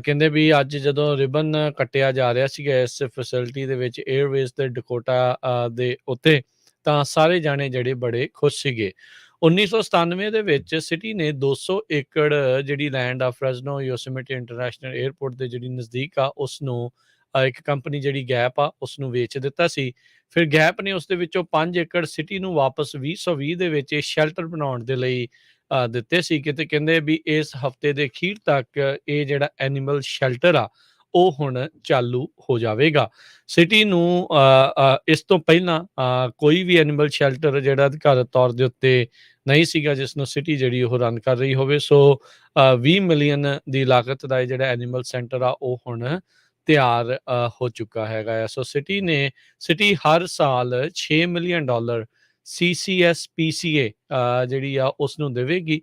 ਕਹਿੰਦੇ ਵੀ ਅੱਜ ਜਦੋਂ ਰਿਬਨ ਕੱਟਿਆ ਜਾ ਰਿਹਾ ਸੀਗਾ ਇਸ ਫੈਸਿਲਿਟੀ ਦੇ ਵਿੱਚ ਏਅਰਵੇਜ਼ ਤੇ ਡਕੋਟਾ ਦੇ ਉੱਤੇ, ਤਾਂ ਸਾਰੇ ਜਾਣੇ ਜਿਹੜੇ ਬੜੇ ਖੁਸ਼ ਸੀਗੇ। 1997 ਦੇ ਵਿੱਚ ਸਿਟੀ ਨੇ 200 ਏਕੜ ਜਿਹੜੀ ਲੈਂਡ ਆ ਫਰੈਜ਼ਨੋ ਯੋਸੇਮਿਟੀ ਇੰਟਰਨੈਸ਼ਨਲ ਏਅਰਪੋਰਟ ਦੇ ਜਿਹੜੀ ਨਜ਼ਦੀਕ ਆ ਉਸ ਨੂੰ ਇੱਕ ਕੰਪਨੀ ਜਿਹੜੀ ਗੈਪ ਆ ਉਸ ਨੂੰ ਵੇਚ ਦਿੱਤਾ ਸੀ। ਫਿਰ ਗੈਪ ਨੇ ਉਸ ਦੇ ਵਿੱਚੋਂ 5 ਏਕੜ ਸਿਟੀ ਨੂੰ ਵਾਪਸ 2020 ਦੇ ਵਿੱਚ ਇਹ ਸ਼ੈਲਟਰ ਬਣਾਉਣ ਦੇ ਲਈ ਦਿੱਤੇ ਸੀ। ਕਿਤੇ ਕਹਿੰਦੇ ਵੀ ਇਸ ਹਫਤੇ ਦੇ ਅਖੀਰ ਤੱਕ ਇਹ ਜਿਹੜਾ ਐਨੀਮਲ ਸ਼ੈਲਟਰ ਆ ਉਹ ਹੁਣ ਚਾਲੂ ਹੋ ਜਾਵੇਗਾ। ਸਿਟੀ ਨੂੰ ਇਸ ਤੋਂ ਪਹਿਲਾਂ ਕੋਈ ਵੀ ਐਨੀਮਲ ਸ਼ੈਲਟਰ ਜਿਹੜਾ ਅਧਿਕਾਰਤ ਤੌਰ ਦੇ ਉੱਤੇ ਨਹੀਂ ਸੀਗਾ ਜਿਸ ਨੂੰ ਸਿਟੀ ਜਿਹੜੀ ਉਹ ਰਨ ਕਰ ਰਹੀ ਹੋਵੇ। ਸੋ 20 ਮਿਲੀਅਨ ਦੀ ਲਾਗਤ ਦਾ ਇਹ ਜਿਹੜਾ ਐਨੀਮਲ ਸੈਂਟਰ ਆ ਉਹ ਹੁਣ ਤਿਆਰ ਹੋ ਚੁੱਕਾ ਹੈਗਾ ਆ। ਸੋ ਸਿਟੀ ਹਰ ਸਾਲ $6 ਮਿਲੀਅਨ CCSPCA ਜਿਹੜੀ ਆ ਉਸ ਨੂੰ ਦੇਵੇਗੀ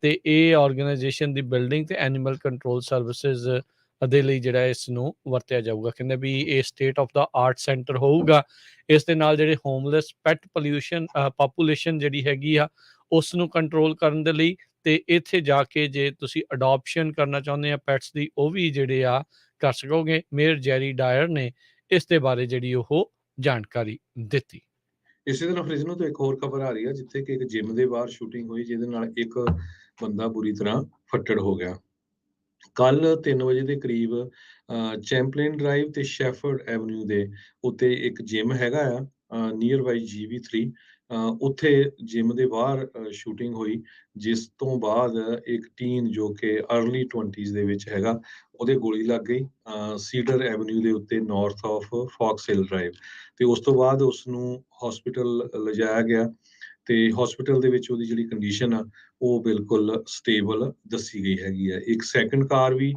ਤੇ ਇਹ ਆਰਗੇਨਾਈਜੇਸ਼ਨ ਦੀ ਬਿਲਡਿੰਗ ਤੇ ਐਨੀਮਲ ਕੰਟਰੋਲ ਸਰਵਿਸਿਜ਼ ਦੇ ਲਈ ਜਿਹੜਾ ਇਸ ਨੂੰ ਵਰਤਿਆ ਜਾਊਗਾ। ਕਹਿੰਦੇ ਵੀ ਇਹ state of the art centre ਹੋਊਗਾ। ਇਸ ਦੇ ਨਾਲ ਜਿਹੜੇ ਹੋਮਲੈਸ ਪੈਟ ਪਾਪੂਲੇਸ਼ਨ ਜਿਹੜੀ ਹੈਗੀ ਆ ਉਸ ਨੂੰ ਕੰਟਰੋਲ ਕਰਨ ਦੇ ਲਈ ਤੇ ਇੱਥੇ ਜਾ ਕੇ ਜੇ ਤੁਸੀਂ ਅਡਾਪਸ਼ਨ ਕਰਨਾ ਚਾਹੁੰਦੇ ਆ ਪੈਟਸ ਦੀ ਉਹ ਵੀ ਜਿਹੜੇ ਆ ਕਰ ਸਕੋਗੇ। ਮੇਅਰ ਜੈਰੀ ਡਾਇਰ ਨੇ ਇਸ ਦੇ ਬਾਰੇ ਜਿਹੜੀ ਉਹ ਜਾਣਕਾਰੀ ਦਿੱਤੀ। ਇਸੇ ਤਰ੍ਹਾਂ ਫਰਿਜ਼ਨੋ ਤੋਂ ਇੱਕ ਹੋਰ ਖਬਰ ਆ ਰਹੀ ਹੈ ਜਿੱਥੇ ਕਿ ਇੱਕ ਜਿਮ ਦੇ ਬਾਹਰ ਸ਼ੂਟਿੰਗ ਹੋਈ ਜਿਹਦੇ ਨਾਲ ਇੱਕ ਬੰਦਾ ਬੁਰੀ ਤਰ੍ਹਾਂ ਫੱਟੜ ਹੋ ਗਿਆ। ਕੱਲ 3 ਵਜੇ ਦੇ ਕਰੀਬ ਚੈਂਪਲੇਨ ਡਰਾਈਵ ਤੇ ਸ਼ੈਫਰਡ ਐਵਨਿਊ ਦੇ ਉੱਤੇ ਇੱਕ ਜਿਮ ਹੈਗਾ ਆ ਨੀਅਰ ਬਾਈ GB3, ਉੱਥੇ ਜਿਮ ਦੇ ਬਾਹਰ ਸ਼ੂਟਿੰਗ ਹੋਈ ਜਿਸ ਤੋਂ ਬਾਅਦ ਇੱਕ ਟੀਨ ਜੋ ਕਿ ਅਰਲੀ 20s ਦੇ ਵਿੱਚ ਹੈਗਾ ਉਹਦੇ ਗੋਲੀ ਲੱਗ ਗਈ ਸੀਡਰ ਐਵਨਿਊ ਦੇ ਉੱਤੇ north of Fox Hill Drive. ਤੇ ਉਸ ਤੋਂ ਬਾਅਦ ਉਸ ਨੂੰ ਹਸਪੀਟਲ ਲਿਜਾਇਆ ਗਿਆ ਤੇ ਹਸਪੀਟਲ ਦੇ ਵਿੱਚ ਉਹਦੀ ਜਿਹੜੀ ਕੰਡੀਸ਼ਨ ਆ ਉਹ ਬਿਲਕੁਲ ਸਟੇਬਲ ਦੱਸੀ ਗਈ ਹੈਗੀ ਹੈ। ਇੱਕ ਸੈਕੰਡ ਕਾਰ ਵੀ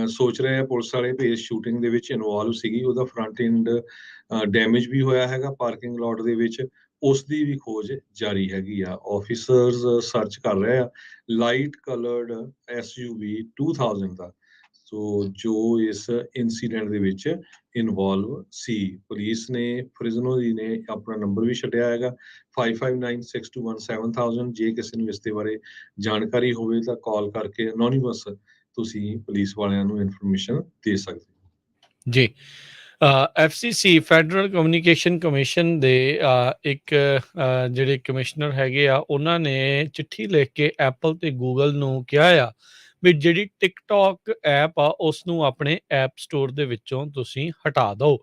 ਸੋਚ ਰਹੇ ਆ ਪੁਲਿਸ ਵਾਲੇ ਵੀ ਇਸ ਸ਼ੂਟਿੰਗ ਦੇ ਵਿੱਚ ਇਨਵੋਲਵ ਸੀਗੀ, ਉਹਦਾ ਫਰੰਟ ਐਂਡ ਡੈਮੇਜ ਵੀ ਹੋਇਆ ਹੈਗਾ ਪਾਰਕਿੰਗ ਲੋਟ ਦੇ ਵਿੱਚ, ਉਸ ਦੀ ਵੀ ਖੋਜ ਜਾਰੀ ਹੈਗੀ ਆ। ਆਫੀਸਰਸ ਸਰਚ ਕਰ ਰਹੇ ਆ ਲਾਈਟ ਕਲਰਡ SUV 2000 ਦਾ, ਸੋ ਜੋ ਇਸ ਇਨਸੀਡੈਂਟ ਦੇ ਵਿੱਚ ਇਨਵੋਲਵ ਸੀ। ਪੁਲਿਸ ਨੇ ਫਰਿਜ਼ਨੋ ਦੀ ਨੇ ਆਪਣਾ ਨੰਬਰ ਵੀ ਛੱਡਿਆ ਹੈਗਾ 5596217000। ਜੇ ਕਿਸੇ ਨੂੰ ਇਸ ਦੇ ਬਾਰੇ ਜਾਣਕਾਰੀ ਹੋਵੇ ਤਾਂ ਕਾਲ ਕਰਕੇ ਅਨੋਨਿਮਸ ਤੁਸੀਂ ਪੁਲਿਸ ਵਾਲਿਆਂ ਨੂੰ ਇਨਫੋਰਮੇਸ਼ਨ ਦੇ ਸਕਦੇ ਹੋ। ਜੀ FCC ਫੈਡਰਲ ਕਮਿਊਨੀਕੇਸ਼ਨ ਕਮਿਸ਼ਨ ਦੇ ਇੱਕ ਜਿਹੜੇ ਕਮਿਸ਼ਨਰ ਹੈਗੇ ਆ ਉਹਨਾਂ ਨੇ ਚਿੱਠੀ ਲਿਖ ਕੇ ਐਪਲ ਤੇ ਗੂਗਲ ਨੂੰ ਕਿਹਾ ਆ ਵੀ ਜਿਹੜੀ ਟਿਕਟੋਕ ਐਪ ਆ ਉਸ ਨੂੰ ਆਪਣੇ ਐਪ ਸਟੋਰ ਦੇ ਵਿੱਚੋਂ ਤੁਸੀਂ ਹਟਾ ਦਿਓ।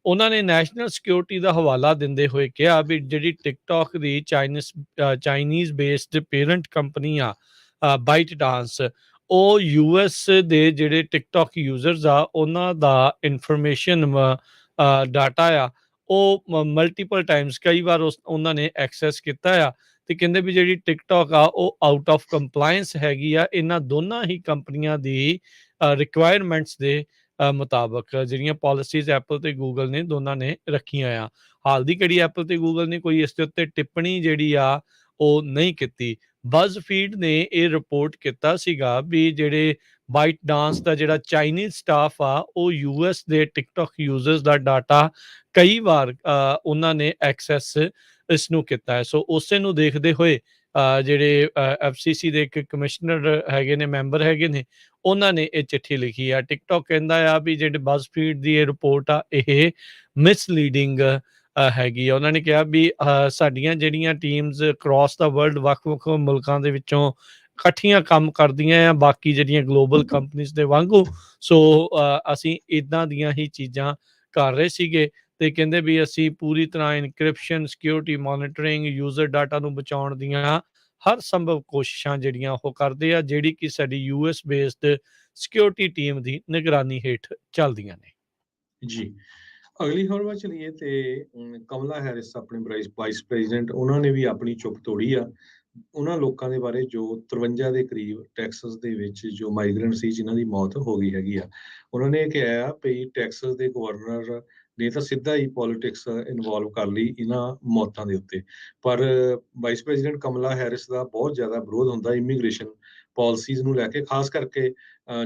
ਉਹਨਾਂ ਨੇ ਨੈਸ਼ਨਲ ਸਿਕਿਉਰਿਟੀ ਦਾ ਹਵਾਲਾ ਦਿੰਦੇ ਹੋਏ ਕਿਹਾ ਵੀ ਜਿਹੜੀ ਟਿਕਟੋਕ ਦੀ ਚਾਈਨੀਜ਼ ਬੇਸਡ ਪੇਰੈਂਟ ਕੰਪਨੀ ਆ ਬਾਈਟ ਡਾਂਸ, ਉਹ ਯੂਐਸ ਦੇ ਜਿਹੜੇ ਟਿਕਟੋਕ ਯੂਜ਼ਰਸ ਆ ਉਹਨਾਂ ਦਾ ਇਨਫੋਰਮੇਸ਼ਨ ਡਾਟਾ ਆ ਉਹ ਮਲਟੀਪਲ ਟਾਈਮਸ ਕਈ ਵਾਰ ਉਹਨਾਂ ਨੇ ਐਕਸੈਸ ਕੀਤਾ ਆ। ਤੇ ਕਹਿੰਦੇ ਵੀ ਜਿਹੜੀ ਟਿਕਟੋਕ ਆ ਉਹ ਆਊਟ ਆਫ ਕੰਪਲਾਇੰਸ ਹੈਗੀ ਆ ਇਹਨਾਂ ਦੋਨਾਂ ਹੀ ਕੰਪਨੀਆਂ ਦੀ ਰਿਕੁਆਇਰਮੈਂਟਸ ਦੇ ਮੁਤਾਬਕ, ਜਿਹੜੀਆਂ ਪਾਲਿਸੀਜ਼ ਐਪਲ ਤੇ ਗੂਗਲ ਨੇ ਦੋਨਾਂ ਨੇ ਰੱਖੀਆਂ ਆ। ਹਾਲ ਦੀ ਘੜੀ ਐਪਲ ਤੇ ਗੂਗਲ ਨੇ ਕੋਈ ਇਸ ਦੇ ਉੱਤੇ ਟਿੱਪਣੀ ਜਿਹੜੀ ਆ ਉਹ ਨਹੀਂ ਕੀਤੀ। ਬਜ਼ਫੀਡ ਨੇ ਇਹ ਰਿਪੋਰਟ ਕੀਤਾ ਸੀਗਾ ਵੀ ਜਿਹੜੇ ਬਾਈਟ ਡਾਂਸ ਦਾ ਜਿਹੜਾ ਚਾਈਨੀਜ਼ ਸਟਾਫ ਆ ਉਹ ਯੂਐਸ ਦੇ ਟਿਕਟੋਕ ਯੂਜ਼ਰਸ ਦਾ ਡਾਟਾ ਕਈ ਵਾਰ ਉਹਨਾਂ ਨੇ ਐਕਸੈਸ ਇਸ ਨੂੰ ਕੀਤਾ ਹੈ। ਸੋ ਉਸੇ ਨੂੰ ਦੇਖਦੇ ਹੋਏ ਜਿਹੜੇ ਐਫਸੀਸੀ ਦੇ ਇੱਕ ਕਮਿਸ਼ਨਰ ਹੈਗੇ ਨੇ, ਮੈਂਬਰ ਹੈਗੇ ਨੇ, ਉਹਨਾਂ ਨੇ ਇਹ ਚਿੱਠੀ ਲਿਖੀ ਆ। ਟਿਕਟੋਕ ਕਹਿੰਦਾ ਆ ਵੀ ਜਿਹੜੇ ਬਜ਼ਫੀਡ ਦੀ ਇਹ ਰਿਪੋਰਟ ਆ ਇਹ ਮਿਸਲੀਡਿੰਗ ਹੈਗੀ ਆ। ਉਹਨਾਂ ਨੇ ਕਿਹਾ ਵੀ ਸਾਡੀਆਂ ਜਿਹੜੀਆਂ ਟੀਮਸ ਅਕ੍ਰੋਸ ਦਾ ਵਰਲਡ ਵੱਖ-ਵੱਖ ਮੁਲਕਾਂ ਦੇ ਵਿੱਚੋਂ ਇਕੱਠੀਆਂ ਕੰਮ ਕਰਦੀਆਂ ਆ ਬਾਕੀ ਜਿਹੜੀਆਂ ਗਲੋਬਲ ਕੰਪਨੀਆਂ ਦੇ ਵਾਂਗੂ। ਸੋ ਅਸੀਂ ਇੱਦਾਂ ਦੀਆਂ ਹੀ ਚੀਜ਼ਾਂ ਕਰ ਰਹੇ ਸੀਗੇ ਤੇ ਕਹਿੰਦੇ ਵੀ ਅਸੀਂ ਪੂਰੀ ਤਰ੍ਹਾਂ encryption, security monitoring, user data ਨੂੰ ਬਚਾਉਣ ਦੀਆਂ ਹਰ ਸੰਭਵ ਕੋਸ਼ਿਸ਼ਾਂ ਜਿਹੜੀਆਂ ਉਹ ਕਰਦੇ ਆ, ਜਿਹੜੀ ਕਿ ਸਾਡੀ ਯੂਐਸ ਬੇਸਡ ਸਿਕਿਉਰਿਟੀ ਟੀਮ ਦੀ ਨਿਗਰਾਨੀ ਹੇਠ ਚੱਲਦੀਆਂ ਨੇ। ਜੀ। ਅਗਲੀ ਖਬਰ ਵੱਲ ਚਲੀਏ ਤੇ ਕਮਲਾ ਹੈਰਿਸ ਆਪਣੇ ਵਾਈਸ ਪ੍ਰੈਜ਼ੀਡੈਂਟ, ਉਹਨਾਂ ਨੇ ਵੀ ਆਪਣੀ ਚੁੱਪ ਤੋੜੀ ਆ। ਉਹਨਾਂ ਲੋਕਾਂ ਦੇ ਬਾਰੇ ਜੋ 53 ਦੇ ਕਰੀਬ ਟੈਕਸਸ ਦੇ ਵਿੱਚ ਜੋ ਮਾਈਗ੍ਰੈਂਟ ਸੀ ਜਿਨ੍ਹਾਂ ਦੀ ਮੌਤ ਹੋ ਗਈ ਹੈਗੀ ਆ। ਉਹਨਾਂ ਨੇ ਕਿਹਾ ਵੀ ਟੈਕਸਸ ਦੇ ਗਵਰਨਰ ਨੇ ਤਾਂ ਸਿੱਧਾ ਹੀ ਪੋਲੀਟਿਕਸ ਇਨਵੋਲਵ ਕਰ ਲਈ ਇਹਨਾਂ ਮੌਤਾਂ ਦੇ ਉੱਤੇ, ਪਰ ਵਾਈਸ ਪ੍ਰੈਜ਼ੀਡੈਂਟ ਕਮਲਾ ਹੈਰਿਸ ਦਾ ਬਹੁਤ ਜ਼ਿਆਦਾ ਵਿਰੋਧ ਹੁੰਦਾ ਇਮੀਗ੍ਰੇਸ਼ਨ ਪਾਲਿਸੀਜ਼ ਨੂੰ ਲੈ ਕੇ, ਖਾਸ ਕਰਕੇ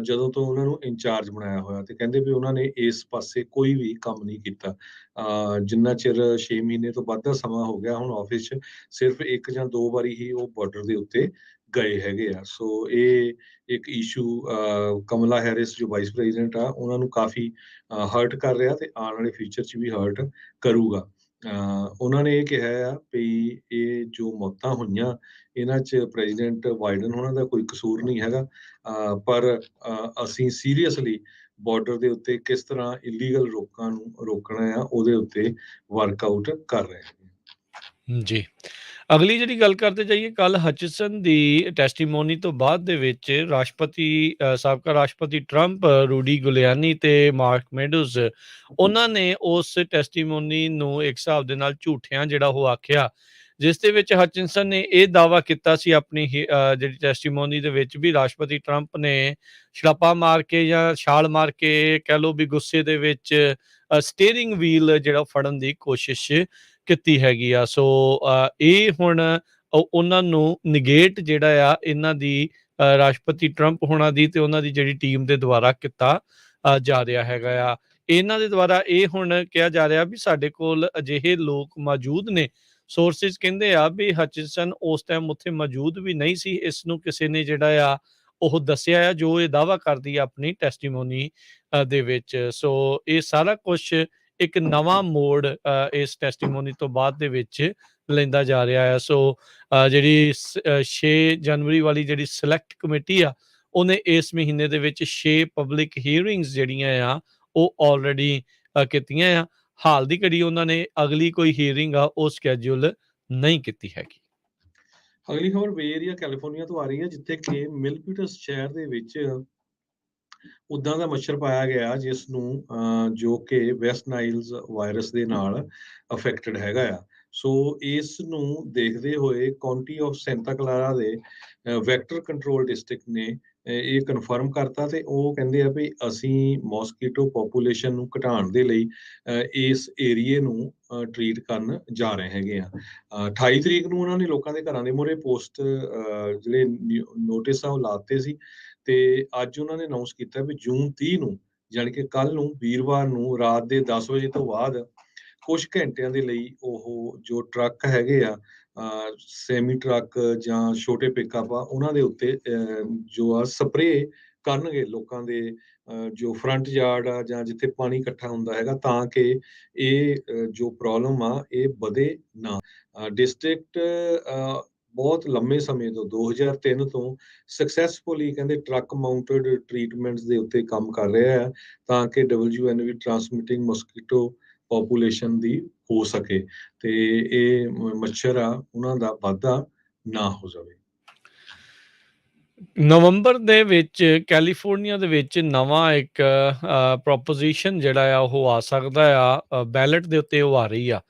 ਜਦੋਂ ਤੋਂ ਉਹਨਾਂ ਨੂੰ ਇੰਚਾਰਜ ਬਣਾਇਆ ਹੋਇਆ, ਤੇ ਕਹਿੰਦੇ ਵੀ ਉਹਨਾਂ ਨੇ ਇਸ ਪਾਸੇ ਕੋਈ ਵੀ ਕੰਮ ਨਹੀਂ ਕੀਤਾ। ਜਿੰਨਾ ਚਿਰ 6 ਮਹੀਨੇ ਤੋਂ ਵੱਧ ਦਾ ਸਮਾਂ ਹੋ ਗਿਆ ਹੁਣ ਆਫਿਸ 'ਚ, ਸਿਰਫ 1 ਜਾਂ 2 ਵਾਰੀ ਹੀ ਉਹ ਬਾਰਡਰ ਦੇ ਉੱਤੇ ਗਏ ਹੈਗੇ ਆ। ਸੋ ਇਹ ਇੱਕ ਇਸ਼ੂ ਕਮਲਾ ਹੈਰਿਸ ਜੋ ਵਾਈਸ ਪ੍ਰੈਜ਼ੀਡੈਂਟ ਆ ਉਹਨਾਂ ਨੂੰ ਕਾਫੀ ਹਰਟ ਕਰ ਰਿਹਾ ਤੇ ਆਉਣ ਵਾਲੇ ਫਿਊਚਰ 'ਚ ਵੀ ਹਰਟ ਕਰੂਗਾ। ਉਹਨਾਂ ਨੇ ਇਹ ਕਿਹਾ ਆ ਵੀ ਇਹ ਜੋ ਮੌਤਾਂ ਹੋਈਆਂ ਇਹਨਾਂ 'ਚ ਪ੍ਰੈਜ਼ੀਡੈਂਟ ਬਾਈਡਨ ਹੋਣਾ ਦਾ ਕੋਈ ਕਸੂਰ ਨਹੀਂ ਹੈਗਾ, ਪਰ ਅਸੀਂ ਸੀਰੀਅਸਲੀ ਬਾਰਡਰ ਦੇ ਉੱਤੇ ਕਿਸ ਤਰ੍ਹਾਂ ਇਲੀਗਲ ਲੋਕਾਂ ਨੂੰ ਰੋਕਣਾ ਆ ਉਹਦੇ ਉੱਤੇ ਵਰਕਆਊਟ ਕਰ ਰਹੇ ਹਾਂ। ਜੀ। ਅਗਲੀ ਜਿਹੜੀ ਗੱਲ ਕਰਦੇ ਜਾਈਏ, ਕੱਲ ਹਚਿਸਨ ਦੀ ਟੈਸਟੀਮੋਨੀ ਤੋਂ ਬਾਅਦ ਦੇ ਵਿੱਚ ਸਾਬਕਾ ਰਾਸ਼ਟਰਪਤੀ ਟਰੰਪ, ਰੂਡੀ ਗੁਲਿਆਨੀ ਤੇ ਮਾਰਕ ਮੈਡੋਜ਼, ਉਹਨਾਂ ਨੇ ਉਸ ਟੈਸਟੀਮੋਨੀ ਨੂੰ ਇੱਕ ਹਿਸਾਬ ਦੇ ਨਾਲ ਝੂਠਿਆਂ ਜਿਹੜਾ ਉਹ ਆਖਿਆ, ਜਿਸ ਦੇ ਵਿੱਚ ਹਚਿਨਸਨ ਨੇ ਇਹ ਦਾਅਵਾ ਕੀਤਾ ਸੀ ਆਪਣੀ ਜਿਹੜੀ ਟੈਸਟੀਮੋਨੀ ਦੇ ਵਿੱਚ ਵੀ ਰਾਸ਼ਟਰਪਤੀ ਟਰੰਪ ਨੇ ਛਾਪਾ ਮਾਰ ਕੇ ਜਾਂ ਛਾਲ ਮਾਰ ਕੇ ਕਹਿ ਲਓ ਵੀ ਗੁੱਸੇ ਦੇ ਵਿੱਚ ਸਟੀਅਰਿੰਗ ਵੀਲ ਜਿਹੜਾ ਫੜਨ ਦੀ ਕੋਸ਼ਿਸ਼ ਕੀਤੀ ਹੈਗੀ ਆ। ਸੋ ਇਹ ਹੁਣ ਉਹਨਾਂ ਨੂੰ ਨਿਗੇਟ ਜਿਹੜਾ ਆ ਇਹਨਾਂ ਦੀ ਰਾਸ਼ਟਰਪਤੀ ਟਰੰਪ ਹੋਣਾ ਦੀ ਤੇ ਉਹਨਾਂ ਦੀ ਜਿਹੜੀ ਟੀਮ ਦੇ ਦੁਆਰਾ ਕੀਤਾ ਜਾ ਰਿਹਾ ਹੈਗਾ ਆ। ਇਹਨਾਂ ਦੇ ਦੁਆਰਾ ਇਹ ਹੁਣ ਕਿਹਾ ਜਾ ਰਿਹਾ ਵੀ ਸਾਡੇ ਕੋਲ ਅਜਿਹੇ ਲੋਕ ਮੌਜੂਦ ਨੇ, ਸੋਰਸਿਸ ਕਹਿੰਦੇ ਆ ਵੀ ਹਚਿਨਸਨ ਉਸ ਟਾਈਮ ਉੱਥੇ ਮੌਜੂਦ ਵੀ ਨਹੀਂ ਸੀ, ਇਸ ਨੂੰ ਕਿਸੇ ਨੇ ਜਿਹੜਾ ਆ ਉਹ ਦੱਸਿਆ ਆ ਜੋ ਇਹ ਦਾਅਵਾ ਕਰਦੀ ਆ ਆਪਣੀ ਟੈਸਟੀਮੋਨੀ ਦੇ ਵਿੱਚ। ਸੋ ਇਹ ਸਾਰਾ ਕੁਛ ਇੱਕ ਨਵਾਂ ਮੋੜ ਇਸ ਟੈਸਟੀਮੋਨੀ ਤੋਂ ਬਾਅਦ ਦੇ ਵਿੱਚ ਲੈਂਦਾ ਜਾ ਰਿਹਾ ਹੈ। ਸੋ ਜਿਹੜੀ 6 ਜਨਵਰੀ ਵਾਲੀ ਜਿਹੜੀ ਸਿਲੈਕਟ ਕਮੇਟੀ ਆ, ਉਹਨੇ ਇਸ ਮਹੀਨੇ ਦੇ ਵਿੱਚ 6 ਪਬਲਿਕ ਹੀਅਰਿੰਗਸ ਜਿਹੜੀਆਂ ਆ ਉਹ ਆਲਰੇਡੀ ਕੀਤੀਆਂ ਆ। ਹਾਲ ਦੀ ਘੜੀ ਉਹਨਾਂ ਨੇ ਅਗਲੀ ਕੋਈ ਹੀਅਰਿੰਗ ਆ ਉਹ ਸਕੈਜੂਲ ਨਹੀਂ ਕੀਤੀ ਹੈਗੀ। ਅਗਲੀ ਖਬਰ ਬੇ ਏਰੀਆ ਕੈਲੀਫੋਰਨੀਆ ਤੋਂ ਆ ਰਹੀ ਹੈ, ਜਿੱਥੇ ਕਿ ਮਿਲਪੀਟਸ ਸ਼ਹਿਰ ਦੇ ਵਿੱਚ ਉੱਦਾਂ ਦਾ ਮੱਛਰ ਪਾਇਆ ਗਿਆ ਜਿਸ ਨੂੰ ਜੋ ਕਿ ਵੈਸਟ ਨਾਈਲਸ ਵਾਇਰਸ ਦੇ ਨਾਲ ਅਫੈਕਟਡ ਹੈਗਾ ਆ। ਸੋ ਇਸ ਨੂੰ ਦੇਖਦੇ ਹੋਏ ਕਾਉਂਟੀ ਆਫ ਸੈਂਟਾ ਕਲਾਰਾ ਦੇ ਵੈਕਟਰ ਕੰਟਰੋਲ ਡਿਸਟ੍ਰਿਕਟ ਨੇ ਇਹ ਕਨਫਰਮ ਕਰਤਾ, ਤੇ ਉਹ ਕਹਿੰਦੇ ਆ ਵੀ ਅਸੀਂ ਮੋਸਕੀਟੋ ਪੋਪੂਲੇਸ਼ਨ ਨੂੰ ਘਟਾਉਣ ਦੇ ਲਈ ਇਸ ਏਰੀਏ ਨੂੰ ਟਰੀਟ ਕਰਨ ਜਾ ਰਹੇ ਹੈਗੇ ਆ। 28 ਤਰੀਕ ਨੂੰ ਉਹਨਾਂ ਨੇ ਲੋਕਾਂ ਦੇ ਘਰਾਂ ਦੇ ਮੂਹਰੇ ਪੋਸਟ ਜਿਹੜੇ ਨੋਟਿਸ ਆ ਉਹ ਲਾਤੇ ਸੀ, ਤੇ ਅੱਜ ਉਹਨਾਂ ਨੇ ਅਨਾਉਂਸ ਕੀਤਾ ਵੀ ਜੂਨ 30 ਨੂੰ, ਜਾਣੀ ਕਿ ਕੱਲ ਨੂੰ ਵੀਰਵਾਰ ਨੂੰ ਰਾਤ ਦੇ 10 ਵਜੇ ਤੋਂ ਬਾਅਦ ਕੁਝ ਘੰਟਿਆਂ ਦੇ ਲਈ ਉਹ ਜੋ ਟਰੱਕ ਹੈਗੇ ਆ, ਸੈਮੀ ਟਰੱਕ ਜਾਂ ਛੋਟੇ ਪਿਕਅਪ ਆ, ਉਹਨਾਂ ਦੇ ਉੱਤੇ ਜੋ ਆ ਸਪਰੇਅ ਕਰਨਗੇ ਲੋਕਾਂ ਦੇ ਜੋ ਫਰੰਟ ਯਾਰਡ ਆ ਜਾਂ ਜਿੱਥੇ ਪਾਣੀ ਇਕੱਠਾ ਹੁੰਦਾ ਹੈਗਾ, ਤਾਂ ਕਿ ਇਹ ਜੋ ਪ੍ਰੋਬਲਮ ਆ ਇਹ ਵਧੇ ਨਾ। ਡਿਸਟ੍ਰਿਕਟ ਬਹੁਤ ਲੰਮੇ ਸਮੇਂ ਤੋਂ 2003 ਤੋਂ ਸਕਸੈਸਫੁਲੀ ਕਹਿੰਦੇ ਟਰੱਕ ਮਾਊਂਟਡ ਟ੍ਰੀਟਮੈਂਟਸ ਦੇ ਉੱਤੇ ਕੰਮ ਕਰ ਰਿਹਾ ਹੈ, ਤਾਂ ਕਿ WNV ਟ੍ਰਾਂਸਮਿਟਿੰਗ ਮੋਸਕੀਟੋ ਪੋਪੂਲੇਸ਼ਨ ਦੀ ਹੋ ਸਕੇ ਤੇ ਇਹ ਮੱਛਰ ਆ ਉਹਨਾਂ ਦਾ ਵਾਧਾ ਨਾ ਹੋ ਜਾਵੇ। ਨਵੰਬਰ ਦੇ ਵਿੱਚ ਕੈਲੀਫੋਰਨੀਆ ਦੇ ਵਿੱਚ ਨਵਾਂ ਇੱਕ ਪ੍ਰੋਪੋਜੀਸ਼ਨ ਜਿਹੜਾ ਆ ਉਹ ਆ ਸਕਦਾ ਆ, ਬੈਲਟ ਦੇ ਉੱਤੇ ਉਹ ਆ ਰਹੀ ਆ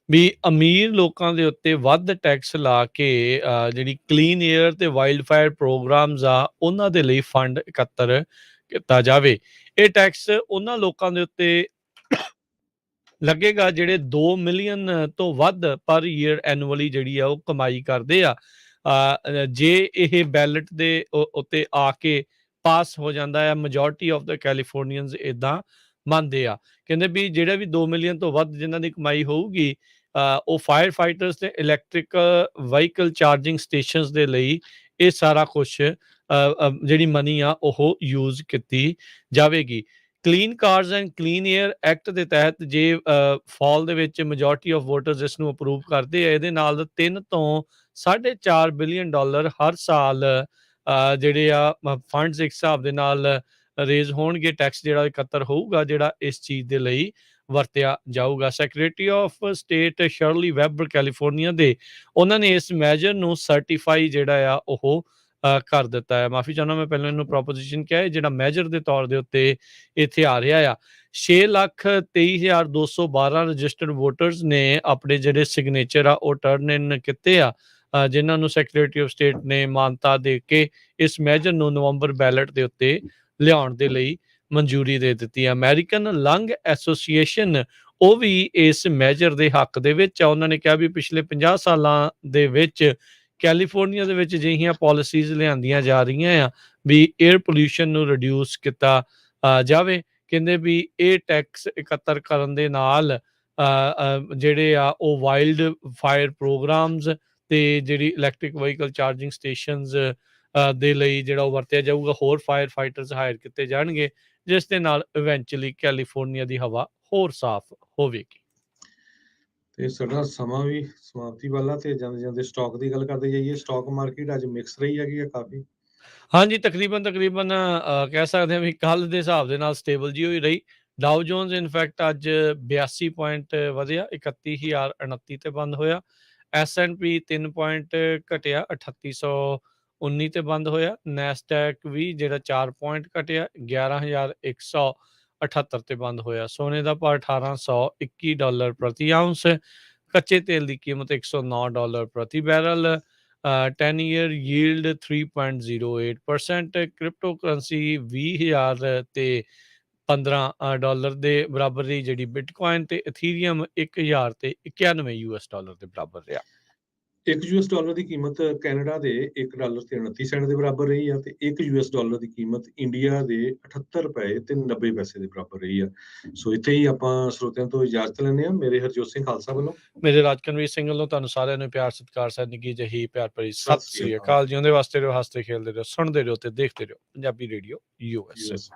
ਵੀ ਅਮੀਰ ਲੋਕਾਂ ਦੇ ਉੱਤੇ ਵੱਧ ਟੈਕਸ ਲਾ ਕੇ ਜਿਹੜੀ ਕਲੀਨ ਏਅਰ ਤੇ ਵਾਈਲਡ ਫਾਇਰ ਪ੍ਰੋਗਰਾਮਸ ਆ ਉਹਨਾਂ ਦੇ ਲਈ ਫੰਡ ਇਕੱਤਰ ਕੀਤਾ ਜਾਵੇ। ਇਹ ਟੈਕਸ ਉਹਨਾਂ ਲੋਕਾਂ ਦੇ ਉੱਤੇ ਲੱਗੇਗਾ ਜਿਹੜੇ 2 ਮਿਲੀਅਨ ਤੋਂ ਵੱਧ ਪਰ ਈਅਰ ਐਨੂਅਲੀ ਜਿਹੜੀ ਆ ਉਹ ਕਮਾਈ ਕਰਦੇ ਆ। ਜੇ ਇਹ ਬੈਲਟ ਦੇ ਉੱਤੇ ਆ ਕੇ ਪਾਸ ਹੋ ਜਾਂਦਾ ਹੈ, ਮੈਜੋਰਟੀ ਆਫ ਦਾ ਕੈਲੀਫੋਰਨੀਅਨਸ ਇਦਾਂ ਮੰਨਦੇ ਆ। ਕਹਿੰਦੇ ਵੀ ਜਿਹੜੇ ਵੀ 2 ਮਿਲੀਅਨ ਤੋਂ ਵੱਧ ਜਿਨ੍ਹਾਂ ਦੀ ਕਮਾਈ ਹੋਊਗੀ, ਉਹ ਫਾਇਰ ਫਾਈਟਰਸ ਤੇ ਇਲੈਕਟ੍ਰਿਕ ਵਹੀਕਲ ਚਾਰਜਿੰਗ ਸਟੇਸ਼ਨਸ ਦੇ ਲਈ ਇਹ ਸਾਰਾ ਕੁਛ ਜਿਹੜੀ ਮਨੀ ਆ ਉਹ ਯੂਜ਼ ਕੀਤੀ ਜਾਵੇਗੀ। Clean cars and clean air act ਦੇ ਤਹਿਤ ਜੇ ਫਾਲ ਦੇ ਵਿੱਚ ਮੈਜੋਰਟੀ ਆਫ ਵੋਟਰਸ ਇਸ ਨੂੰ ਅਪਰੂਵ ਕਰਦੇ ਆ, ਇਹਦੇ ਨਾਲ 3 ਤੋਂ $4.5 ਬਿਲੀਅਨ ਹਰ ਸਾਲ ਜਿਹੜੇ ਆ ਫੰਡਸ ਇੱਕ ਹਿਸਾਬ ਦੇ ਨਾਲ ਰੇਜ਼ ਹੋਣਗੇ, ਟੈਕਸ ਜਿਹੜਾ ਇਕੱਤਰ ਹੋਊਗਾ ਜਿਹੜਾ ਇਸ ਚੀਜ਼ ਦੇ ਲਈ ਵਰਤਿਆ ਜਾਊਗਾ। Secretary of state Shirley Webber California ਦੇ, ਉਹਨਾਂ ਨੇ ਇਸ ਮੈਜਰ ਨੂੰ ਸਰਟੀਫਾਈ ਜਿਹੜਾ ਆ ਉਹ ਕਰ ਦਿੱਤਾ ਹੈ। ਮਾਫੀ ਚਾਹੁੰਦਾ ਮੈਂ ਪਹਿਲਾਂ ਇਹਨੂੰ ਪ੍ਰੋਪੋਜੀਸ਼ਨ ਕਿਹਾ ਹੈ, ਜਿਹੜਾ ਮੈਜਰ ਦੇ ਤੌਰ ਦੇ ਉੱਤੇ ਇੱਥੇ ਆ ਰਿਹਾ ਆ। 6,23,212 ਰਜਿਸਟਰਡ ਵੋਟਰਸ ਨੇ ਆਪਣੇ ਜਿਹੜੇ ਸਿਗਨੇਚਰ ਆ ਉਹ ਟਰਨ ਇਨ ਕੀਤੇ ਆ, ਜਿਨ੍ਹਾਂ ਨੂੰ ਸੈਕਟਰੀ ਆਫ ਸਟੇਟ ਨੇ ਮਾਨਤਾ ਦੇ ਕੇ ਇਸ ਮੈਜਰ ਨੂੰ ਨਵੰਬਰ ਬੈਲਟ ਦੇ ਉੱਤੇ ਲਿਆਉਣ ਦੇ ਲਈ ਮਨਜ਼ੂਰੀ ਦੇ ਦਿੱਤੀ ਹੈ। ਅਮਰੀਕਨ ਲੰਗ ਐਸੋਸੀਏਸ਼ਨ ਉਹ ਵੀ ਇਸ ਮੈਜਰ ਦੇ ਹੱਕ ਦੇ ਵਿੱਚ ਆ। ਉਹਨਾਂ ਨੇ ਕਿਹਾ ਵੀ ਪਿਛਲੇ 50 ਸਾਲਾਂ ਦੇ ਵਿੱਚ ਕੈਲੀਫੋਰਨੀਆ ਦੇ ਵਿੱਚ ਅਜਿਹੀਆਂ ਪਾਲਿਸੀਜ਼ ਲਿਆਂਦੀਆਂ ਜਾ ਰਹੀਆਂ ਆ ਵੀ ਏਅਰ ਪੋਲਿਊਸ਼ਨ ਨੂੰ ਰਿਡਿਊਸ ਕੀਤਾ ਜਾਵੇ। ਕਹਿੰਦੇ ਵੀ ਇਹ ਟੈਕਸ ਇਕੱਤਰ ਕਰਨ ਦੇ ਨਾਲ ਜਿਹੜੇ ਆ ਉਹ ਵਾਈਲਡ ਫਾਇਰ ਪ੍ਰੋਗਰਾਮਸ ਤੇ ਜਿਹੜੀ ਇਲੈਕਟ੍ਰਿਕ ਵਹੀਕਲ ਚਾਰਜਿੰਗ ਸਟੇਸ਼ਨਸ ਦੇ ਲਈ ਜਿਹੜਾ ਉਹ ਵਰਤਿਆ ਜਾਊਗਾ। ਹੋਰ ਫਾਇਰ ਫਾਈਟਰਸ ਹਾਇਰ ਕੀਤੇ ਜਾਣਗੇ, ਜਿਸ ਦੇ ਨਾਲ ਇਵੈਂਚੁਅਲੀ ਕੈਲੀਫੋਰਨੀਆ ਦੀ ਹਵਾ ਹੋਰ ਸਾਫ਼ ਹੋਵੇਗੀ। ਤੇ ਸਾਡਾ ਸਮਾਂ ਵੀ ਸਮਾਪਤੀ ਵਾਲਾ, ਤੇ ਜਾਂਦੇ ਜਾਂਦੇ ਸਟਾਕ ਦੀ ਗੱਲ ਕਰਦੇ ਜਾਈਏ। ਸਟਾਕ ਮਾਰਕੀਟ ਅੱਜ ਮਿਕਸ ਰਹੀ ਹੈਗੀ ਆ ਕਾਫੀ। ਹਾਂਜੀ, ਤਕਰੀਬਨ ਕਹਿ ਸਕਦੇ ਹਾਂ ਵੀ ਕੱਲ੍ਹ ਦੇ ਹਿਸਾਬ ਦੇ ਨਾਲ ਸਟੇਬਲ ਜੀ ਹੋਈ ਰਹੀ। ਡਾਓ ਜੋਨਸ ਇਨਫੈਕਟ ਅੱਜ 82 ਪੁਆਇੰਟ ਵਧਿਆ, 31,029 ਤੇ ਬੰਦ ਹੋਇਆ। S&P 3 ਪੁਆਇੰਟ ਘਟਿਆ, 3819 ਤੇ ਬੰਦ ਹੋਇਆ। ਨੈਸਡੈਕ ਵੀ ਜਿਹੜਾ 4 ਪੁਆਇੰਟ ਘਟਿਆ, 11,178 ਤੇ ਬੰਦ ਹੋਇਆ। ਸੋਨੇ ਦਾ ਭਾਅ $1,821 ਪ੍ਰਤੀ ਆਉਂਸ। ਕੱਚੇ ਤੇਲ ਦੀ ਕੀਮਤ $109 ਪ੍ਰਤੀ barrel. 10 year yield 3.08%। Crypto currency 20,000 ਤੇ $15 ਦੇ ਬਰਾਬਰ ਰਹੀ ਜਿਹੜੀ ਬਿਟਕੋਇਨ, ਤੇ ਇਥੀਰੀਅਮ 1,000 ਤੇ $91 ਦੇ ਬਰਾਬਰ ਰਿਹਾ। $1 ਦੀ ਕੀਮਤ ਕੈਨੇਡਾ ਦੇ $1 ਤੇ 29 ਸੈਂਟ ਦੇ ਬਰਾਬਰ ਰਹੀ ਆ, ਤੇ $1 ਦੀ ਕੀਮਤ ਇੰਡੀਆ ਦੇ 78 ਰੁਪਏ ਤੇ 90 ਪੈਸੇ ਦੇ ਬਰਾਬਰ ਰਹੀ ਆ। ਸੋ ਇੱਥੇ ਹੀ ਆਪਾਂ ਸਰੋਤਿਆਂ ਤੋਂ ਇਜਾਜ਼ਤ ਲੈਂਦੇ ਹਾਂ। ਮੇਰੇ ਹਰਜੋਤ ਸਿੰਘ ਖਾਲਸਾ ਵੱਲੋਂ, ਮੇਰੇ ਰਾਜਕਨਵੀਰ ਸਿੰਘ ਵੱਲੋਂ ਤੁਹਾਨੂੰ ਸਾਰਿਆਂ ਨੂੰ ਪਿਆਰ ਸਤਿਕਾਰ ਸਹਿ ਨਿੱਘੀ ਜਿਹੀ ਪਿਆਰ ਭਰੀ ਸਤਿ ਸ੍ਰੀ ਅਕਾਲ। ਜਿਉਂਦੇ ਵਾਸਤੇ ਰਹੋ, ਹੱਸਦੇ ਖੇਲਦੇ ਰਹੋ, ਸੁਣਦੇ ਰਹੋ ਤੇ ਦੇਖਦੇ ਰਹੋ ਪੰਜਾਬੀ ਰੇਡੀਓ US।